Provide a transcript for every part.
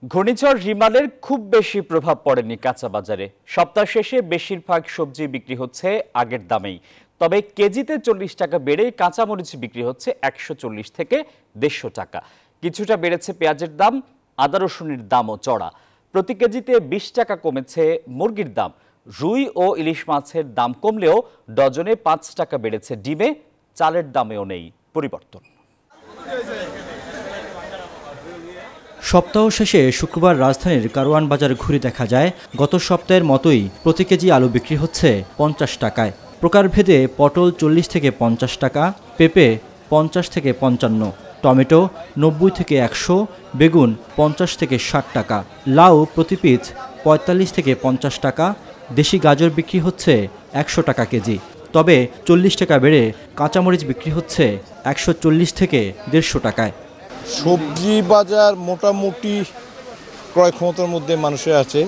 ঘূর্ণিঝড় রিমালের খুব বেশি প্রভাব পড়েনি কাঁচা বাজারে। সপ্তাহ শেষে বেশিরভাগ সবজি বিক্রি হচ্ছে আগের দামেই। তবে কেজিতে 40 টাকা বেড়ে কাঁচামরিচ বিক্রি হচ্ছে 140 থেকে 150 টাকা। কিছুটা বেড়েছে পেঁয়াজের দাম, আদা রসুনের দামও চড়া। প্রতি কেজিতে 20 টাকা কমেছে মুরগির দাম। রুই ও ইলিশ মাছের দাম কমলেও ডজনে 5 টাকা বেড়েছে ডিমে। চালের দামেও নেই পরিবর্তন। সপ্তাহ শেষে শুক্রবার রাজধানীর কারওয়ান বাজার ঘুরে দেখা যায় গত সপ্তাহের মতোই প্রতি কেজি আলু বিক্রি হচ্ছে 50 টাকায়। প্রকারভেদে পটল 40 থেকে 50 টাকা, পেঁপে 50 থেকে 55, টমেটো 90 থেকে 100, বেগুন 50 থেকে 60 টাকা, লাউ প্রতি পিস 45 থেকে 50 টাকা। দেশি গাজর বিক্রি হচ্ছে 100 টাকা কেজি। তবে 40 টাকা বেড়ে কাঁচামরিচ বিক্রি হচ্ছে 140 থেকে 150 টাকায়। সবজি বাজার মোটামুটি ক্রয় ক্ষমতার মধ্যে মানুষের আছে।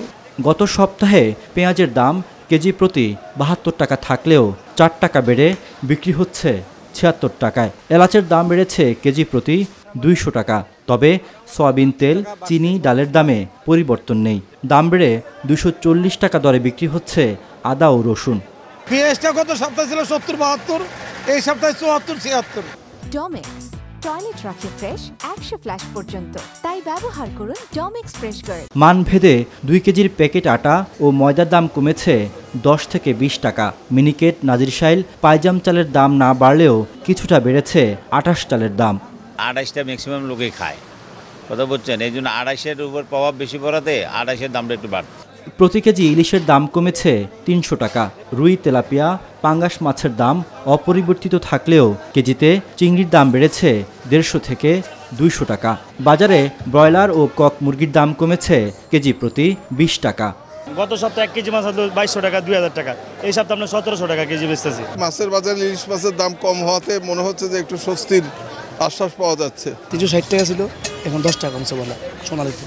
গত সপ্তাহে পেঁয়াজের দাম কেজি প্রতি 72 টাকা থাকলেও 4 টাকা বেড়ে বিক্রি হচ্ছে 76 টাকায়। এলাচের দাম বেড়েছে কেজি প্রতি 200 টাকা। তবে সয়াবিন তেল, চিনি, ডালের দামে পরিবর্তন নেই। দাম বেড়ে 240 টাকা দরে বিক্রি হচ্ছে আদা ও রসুন। পেঁয়াজটা গত সপ্তাহে ছিল 70-72, এই সপ্তাহে 74-76। ডমেক্স টয়লেট রাখে ফ্রেশ 100 ফ্ল্যাশ পর্যন্ত, তাই ব্যবহার করুন ডমেক্স ফ্রেশ গার্ড। মানভেদে 2 কেজির প্যাকেট আটা ও ময়দার দাম কমেছে 10 থেকে 20 টাকা। মিনিকেট, নাজিরশাইল, পাইজাম চালের দাম না বাড়লেও কিছুটা বেড়েছে 28 চালের দাম। 28টা ম্যাক্সিমাম লোকেই খায়, কথা বলছেন, এই জন্য 28-এর উপর প্রভাব বেশি পড়াতে 28-এর দামটা একটু বাড়ছে। প্রতি কেজি ইলিশের দাম কমেছে 300 টাকা। রুই, তেলাপিয়া, পাঙ্গাস মাছের দাম অপরিবর্তিত থাকলেও কেজিতে চিংড়ির দাম বেড়েছে 150 থেকে 200 টাকা। বাজারে ব্রয়লার ও কক মুরগির দাম কমেছে কেজি প্রতি 20 টাকা। গত সপ্তাহে 1 কেজি মাছ 2200 টাকা, 2000 টাকা। এই সপ্তাহে আমরা 1700 টাকা কেজি বেচতেছি। মাছের বাজারে ইলিশ মাছের দাম কম হওয়াতে মনে হচ্ছে যে একটু স্বস্তির আশ্বাস পাওয়া যাচ্ছে। 360 টাকা ছিল, এখন 10 টাকা কমছে বলা সোনালিতে,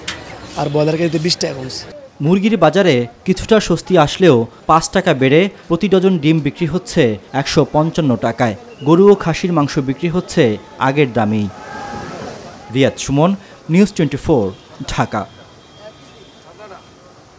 আর ব্রয়লার কেজিতে 20 টাকা কমছে। মুরগির বাজারে কিছুটা স্বস্তি আসলেও 5 টাকা বেড়ে প্রতি ডজন ডিম বিক্রি হচ্ছে 155 টাকায়। গরু ও খাসির মাংস বিক্রি হচ্ছে আগের দামেই। রিয়াদ সুমন, নিউজ 24, ঢাকা।